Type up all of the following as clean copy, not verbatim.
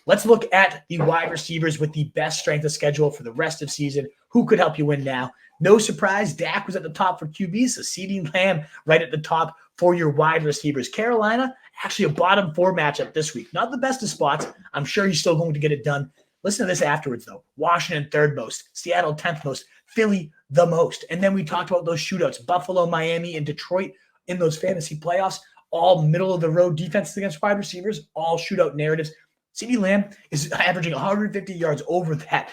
let's look at the wide receivers with the best strength of schedule for the rest of season. Who could help you win now? No surprise, Dak was at the top for QBs, so CeeDee Lamb right at the top for your wide receivers. Carolina, actually a bottom 4 matchup this week. Not the best of spots. I'm sure he's still going to get it done. Listen to this afterwards, though. Washington, 3rd most. Seattle, 10th most. Philly, the most. And then we talked about those shootouts. Buffalo, Miami, and Detroit in those fantasy playoffs. All middle-of-the-road defenses against wide receivers. All shootout narratives. CeeDee Lamb is averaging 150 yards over that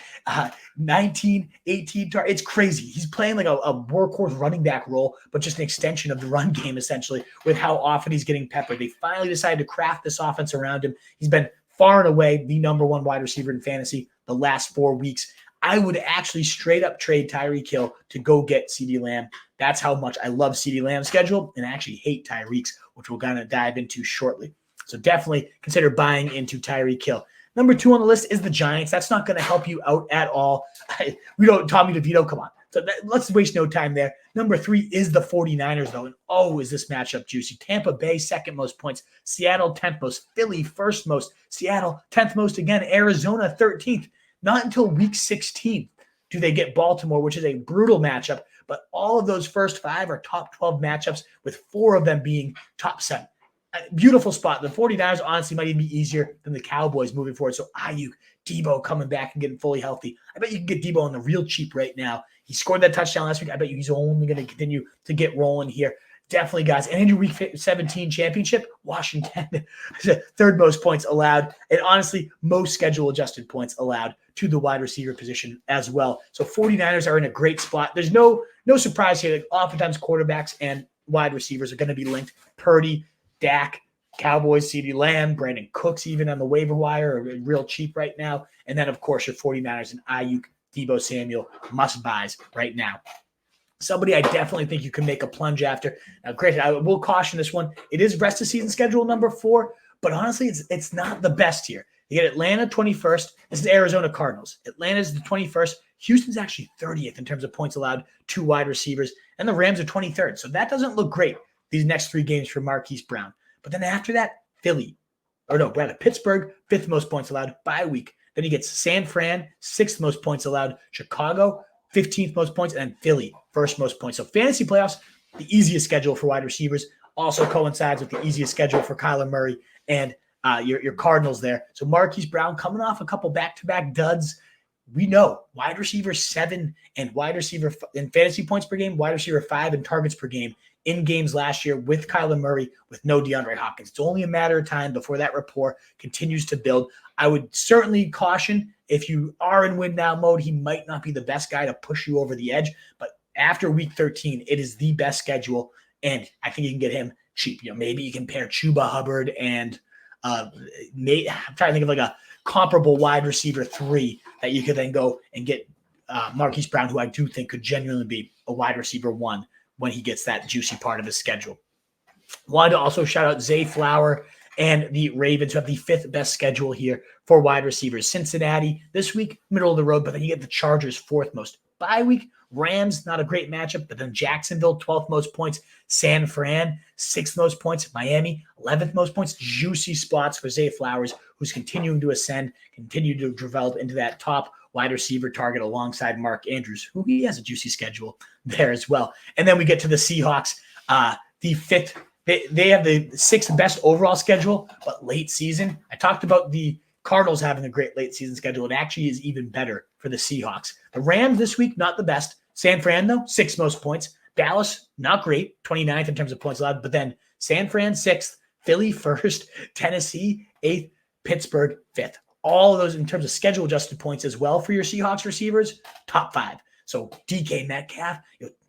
19, 18 target. It's crazy. He's playing like a workhorse running back role, but just an extension of the run game, essentially, with how often he's getting peppered. They finally decided to craft this offense around him. He's been far and away the number 1 wide receiver in fantasy the last 4 weeks. I would actually straight up trade Tyreek Hill to go get CeeDee Lamb. That's how much I love CeeDee Lamb's schedule and I actually hate Tyreek's, which we're going to dive into shortly. So definitely consider buying into Tyreek Hill. Number 2 on the list is the Giants. That's not going to help you out at all. Tommy DeVito, come on. So let's waste no time there. Number 3 is the 49ers, though. And is this matchup juicy. Tampa Bay, 2nd most points. Seattle, 10th most. Philly, 1st most. Seattle, 10th most again. Arizona, 13th. Not until week 16 do they get Baltimore, which is a brutal matchup. But all of those first 5 are top 12 matchups, with 4 of them being top 7. Beautiful spot. The 49ers honestly might even be easier than the Cowboys moving forward. So Ayuk, Debo coming back and getting fully healthy. I bet you can get Debo on the real cheap right now. He scored that touchdown last week. I bet you he's only going to continue to get rolling here. Definitely, guys. And in your week 17 championship, Washington, 3rd most points allowed. And honestly, most schedule adjusted points allowed to the wide receiver position as well. So 49ers are in a great spot. There's no surprise here. Like, oftentimes quarterbacks and wide receivers are going to be linked. Purdy, Dak, Cowboys, CeeDee Lamb, Brandon Cooks even on the waiver wire are real cheap right now. And then, of course, your 49ers and Ayuk, Debo Samuel, must-buys right now. Somebody I definitely think you can make a plunge after. Now, granted, I will caution this one. It is rest of season schedule number 4, but honestly, it's not the best here. You get Atlanta 21st. This is Arizona Cardinals. Atlanta's the 21st. Houston's actually 30th in terms of points allowed to wide receivers. And the Rams are 23rd. So that doesn't look great, these next 3 games for Marquise Brown. But then after that, Pittsburgh, 5th most points allowed, bye week. Then he gets San Fran, 6th most points allowed. Chicago, 15th most points. And then Philly, 1st most points. So fantasy playoffs, the easiest schedule for wide receivers, also coincides with the easiest schedule for Kyler Murray and your Cardinals there. So Marquise Brown coming off a couple back-to-back duds. We know wide receiver 7 and wide receiver in fantasy points per game, wide receiver 5 in targets per game in games last year with Kyler Murray, with no DeAndre Hopkins. It's only a matter of time before that rapport continues to build. I would certainly caution, if you are in win now mode, he might not be the best guy to push you over the edge. But after week 13, it is the best schedule, and I think you can get him cheap. Maybe you can pair Chuba Hubbard and I'm trying to think of like a comparable wide receiver 3 that you could then go and get Marquise Brown, who I do think could genuinely be a wide receiver 1 when he gets that juicy part of his schedule. Wanted to also shout out Zay Flower and the Ravens, who have the 5th best schedule here for wide receivers. Cincinnati this week, middle of the road, but then you get the Chargers 4th most. Bye week, Rams, not a great matchup, but then Jacksonville, 12th most points. San Fran, 6th most points. Miami, 11th most points. Juicy spots for Zay Flowers, who's continuing to ascend, continue to develop into that top wide receiver target alongside Mark Andrews, who he has a juicy schedule there as well. And then we get to the Seahawks, the 5th. They have the 6th best overall schedule, but late season. I talked about the Cardinals having a great late season schedule. It actually is even better for the Seahawks. The Rams this week, not the best. San Fran, though, 6th most points. Dallas, not great, 29th in terms of points allowed. But then San Fran, 6th. Philly, 1st. Tennessee, 8th. Pittsburgh, 5th. All of those in terms of schedule adjusted points as well for your Seahawks receivers, top 5. So DK Metcalf,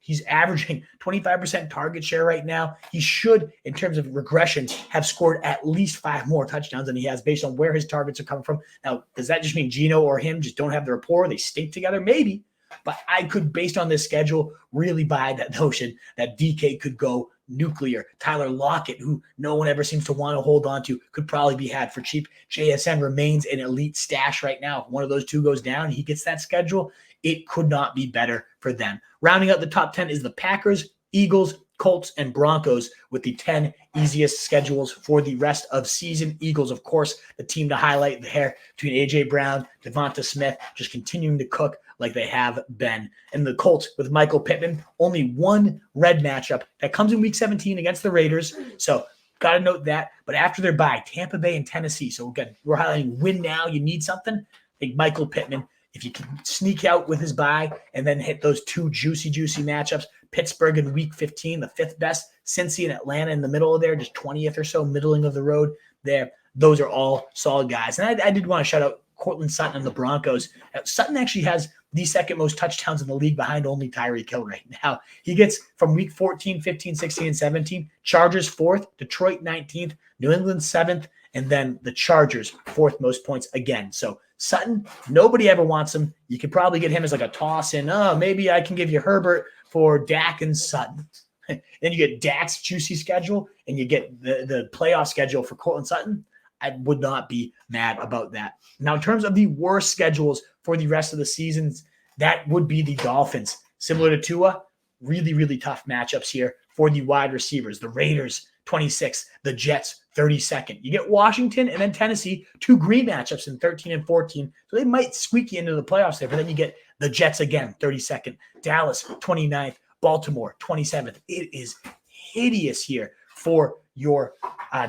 he's averaging 25% target share right now. He should, in terms of regression, have scored at least 5 more touchdowns than he has based on where his targets are coming from. Now, does that just mean Geno or him just don't have the rapport? They stink together? Maybe. But I could, based on this schedule, really buy that notion that DK could go nuclear. Tyler Lockett, who no one ever seems to want to hold on to, could probably be had for cheap. JSN remains an elite stash right now. If one of those 2 goes down and he gets that schedule, it could not be better for them. Rounding out the top 10 is the Packers, Eagles, Colts, and Broncos with the 10 easiest schedules for the rest of season. Eagles, of course, the team to highlight there between A.J. Brown, Devonta Smith, just continuing to cook like they have been. And the Colts with Michael Pittman, only one red matchup that comes in Week 17 against the Raiders. So got to note that. But after their bye, Tampa Bay and Tennessee. So we're highlighting win now. You need something. I think Michael Pittman, if you can sneak out with his bye and then hit those two juicy matchups, Pittsburgh in Week 15, the fifth best. Cincy and Atlanta in the middle of there, just 20th or so, middling of the road there. Those are all solid guys. And I did want to shout out Cortland Sutton and the Broncos. Sutton actually has the second most touchdowns in the league behind only Tyreek Hill right now. He gets from Week 14, 15, 16, and 17, Chargers 4th, Detroit 19th, New England 7th, and then the Chargers 4th most points again. So Sutton, nobody ever wants him. You could probably get him as like a toss in. Oh, maybe I can give you Herbert for Dak and Sutton. Then you get Dak's juicy schedule, and you get the playoff schedule for Cortland Sutton. I would not be mad about that. Now, in terms of the worst schedules for the rest of the seasons, that would be the Dolphins. Similar to Tua, really tough matchups here for the wide receivers. The Raiders, 26th. The Jets, 32nd. You get Washington and then Tennessee, two green matchups in 13 and 14. So they might squeak you into the playoffs there, but then you get the Jets again, 32nd. Dallas, 29th. Baltimore, 27th. It is hideous here for your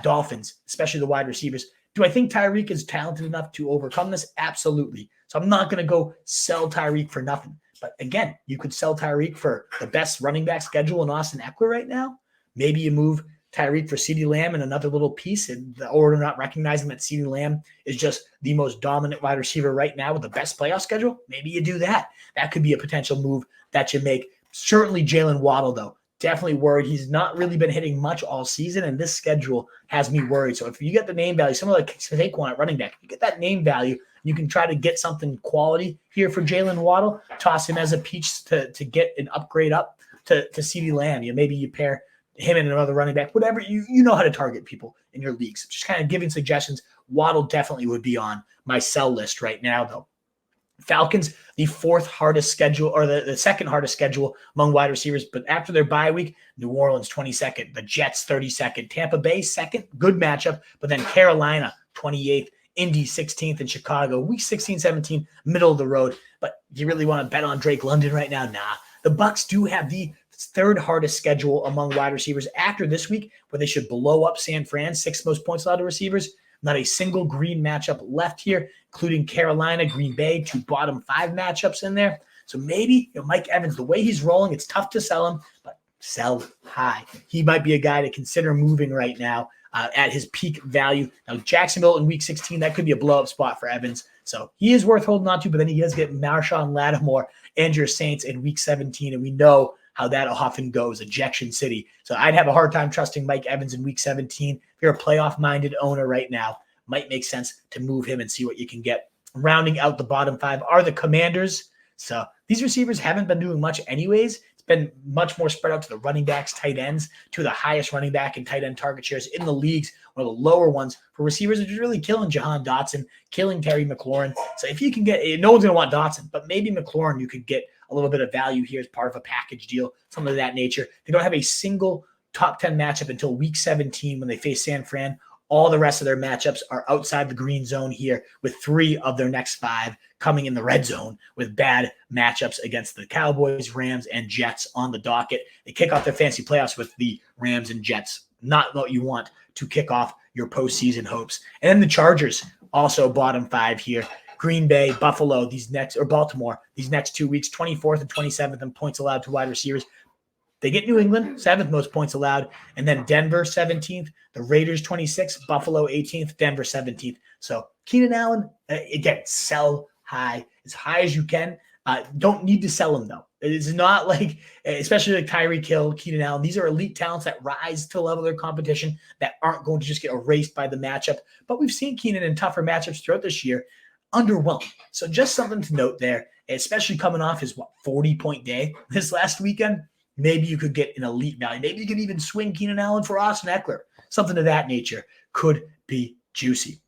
Dolphins, especially the wide receivers. Do I think Tyreek is talented enough to overcome this? Absolutely. So I'm not going to go sell Tyreek for nothing. But again, you could sell Tyreek for the best running back schedule in Austin Eckler right now. Maybe you move Tyreek for CeeDee Lamb and another little piece, or not recognizing that CeeDee Lamb is just the most dominant wide receiver right now with the best playoff schedule. Maybe you do that. That could be a potential move that you make. Certainly Jalen Waddle, though. Definitely worried. He's not really been hitting much all season, and this schedule has me worried. So if you get the name value, someone like Saquon at running back, you get that name value, you can try to get something quality here for Jalen Waddle, toss him as a piece to get an upgrade up to CeeDee Lamb. Maybe you pair him and another running back, whatever. You know how to target people in your leagues. Just kind of giving suggestions. Waddle definitely would be on my sell list right now, though. Falcons, the fourth hardest schedule, or the second hardest schedule among wide receivers. But after their bye week, New Orleans 22nd, the Jets 32nd, Tampa Bay 2nd, good matchup. But then Carolina 28th, Indy 16th, and Chicago week 16, 17, middle of the road. But do you really want to bet on Drake London right now? Nah. The Bucs do have the third hardest schedule among wide receivers after this week, where they should blow up San Fran, 6th most points allowed to receivers. Not a single green matchup left here, including Carolina, Green Bay, two bottom 5 matchups in there. So maybe Mike Evans, the way he's rolling, it's tough to sell him, but sell high. He might be a guy to consider moving right now at his peak value. Now, Jacksonville in week 16, that could be a blow-up spot for Evans. So he is worth holding on to, but then he does get Marshawn Lattimore and your Saints in week 17, and we know how that often goes, ejection city. So I'd have a hard time trusting Mike Evans in week 17. If you're a playoff-minded owner right now, might make sense to move him and see what you can get. Rounding out the bottom 5 are the Commanders. So these receivers haven't been doing much anyways. It's been much more spread out to the running backs, tight ends, to the highest running back and tight end target shares in the leagues. One of the lower ones for receivers are just really killing Jahan Dotson, killing Terry McLaurin. So if you can get, no one's going to want Dotson, but maybe McLaurin, you could get a little bit of value here as part of a package deal, something of that nature. They don't have a single top 10 matchup until week 17 when they face San Fran. All the rest of their matchups are outside the green zone here, with 3 of their next 5 coming in the red zone with bad matchups against the Cowboys, Rams, and Jets on the docket. They kick off their fantasy playoffs with the Rams and Jets. Not what you want to kick off your postseason hopes. And then the Chargers, also bottom 5 here. Green Bay, Buffalo, Baltimore, these next 2 weeks, 24th and 27th in points allowed to wide receivers. They get New England, 7th most points allowed, and then Denver, 17th, the Raiders, 26th, Buffalo, 18th, Denver, 17th. So Keenan Allen, again, sell high as you can. Don't need to sell him, though. It's not like, especially like Tyreek Hill, Keenan Allen, these are elite talents that rise to the level of their competition that aren't going to just get erased by the matchup. But we've seen Keenan in tougher matchups throughout this year underwhelmed. So just something to note there, especially coming off his 40-point day this last weekend. Maybe you could get an elite value. Maybe you could even swing Keenan Allen for Austin Eckler. Something of that nature could be juicy.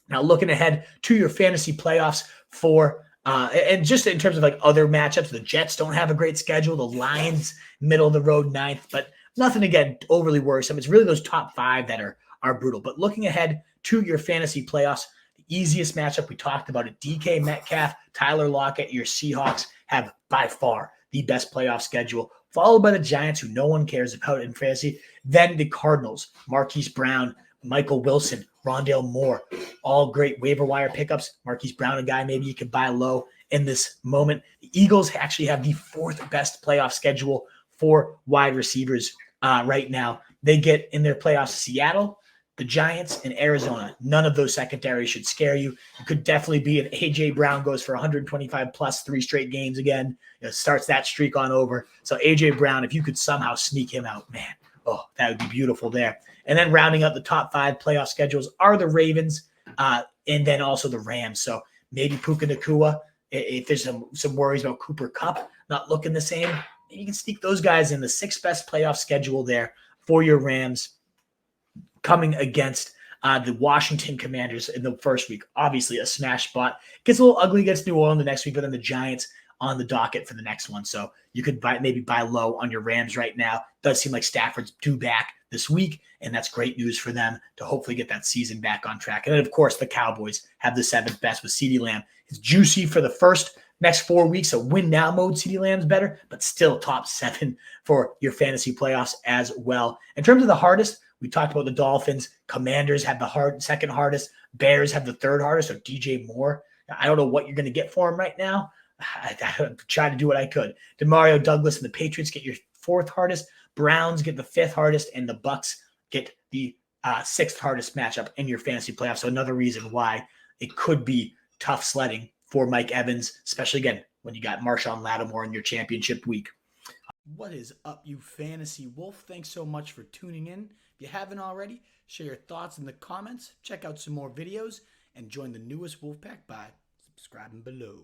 Now, looking ahead to your fantasy playoffs for And just in terms of like other matchups, the Jets don't have a great schedule. The Lions, middle of the road, ninth, but nothing again overly worrisome. It's really those top 5 that are brutal. But looking ahead to your fantasy playoffs, the easiest matchup we talked about it: DK Metcalf, Tyler Lockett. Your Seahawks have by far the best playoff schedule, followed by the Giants, who no one cares about in fantasy. Then the Cardinals, Marquise Brown, Michael Wilson, Rondale Moore, all great waiver wire pickups. Marquise Brown, a guy maybe you could buy low in this moment. The Eagles actually have the 4th best playoff schedule for wide receivers right now. They get in their playoffs Seattle, the Giants, and Arizona. None of those secondaries should scare you. It could definitely be an A.J. Brown goes for 125 plus 3 straight games again. Starts that streak on over. So A.J. Brown, if you could somehow sneak him out, man, oh, that would be beautiful there. And then rounding out the top 5 playoff schedules are the Ravens and then also the Rams. So maybe Puka Nacua, if there's some worries about Cooper Kupp not looking the same, you can sneak those guys in. The 6th best playoff schedule there for your Rams, coming against the Washington Commanders in the first week. Obviously a smash spot. Gets a little ugly against New Orleans the next week, but then the Giants on the docket for the next one. So you could maybe buy low on your Rams right now. Does seem like Stafford's due back this week, and that's great news for them to hopefully get that season back on track. And then, of course, the Cowboys have the 7th best with CeeDee Lamb. It's juicy for the next 4 weeks. So win now mode, CeeDee Lamb's better, but still top 7 for your fantasy playoffs as well. In terms of the hardest, we talked about the Dolphins. Commanders have the second hardest. Bears have the 3rd hardest. So DJ Moore, I don't know what you're going to get for him right now. I tried to do what I could. DeMario Douglas and the Patriots get your 4th hardest. Browns get the 5th hardest, and the Bucks get the 6th hardest matchup in your fantasy playoffs. So another reason why it could be tough sledding for Mike Evans, especially again when you got Marshawn Lattimore in your championship week. What is up, you fantasy wolf? Thanks so much for tuning in. If you haven't already, share your thoughts in the comments. Check out some more videos and join the newest Wolfpack by subscribing below.